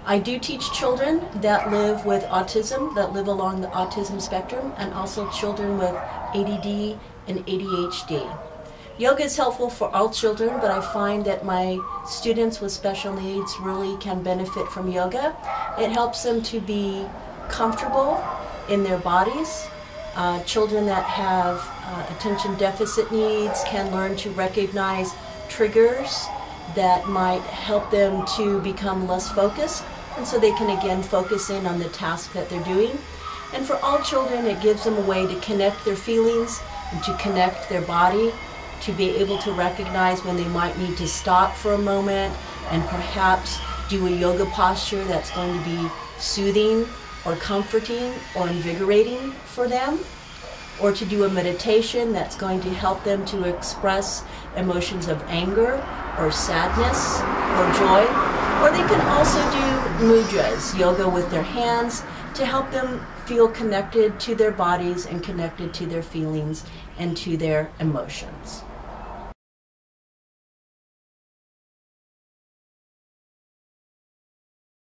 I do teach children that live with autism, that live along the autism spectrum, and also children with ADD and ADHD. Yoga is helpful for all children, but I find that my students with special needs really can benefit from yoga. It helps them to be comfortable in their bodies. Children that have attention deficit needs can learn to recognize triggers that might help them to become less focused, and so they can again focus in on the task that they're doing. And for all children, it gives them a way to connect their feelings and to connect their body, to be able to recognize when they might need to stop for a moment and perhaps do a yoga posture that's going to be soothing or comforting or invigorating for them, or to do a meditation that's going to help them to express emotions of anger or sadness or joy. Or they can also do mudras, yoga with their hands, to help them feel connected to their bodies and connected to their feelings and to their emotions.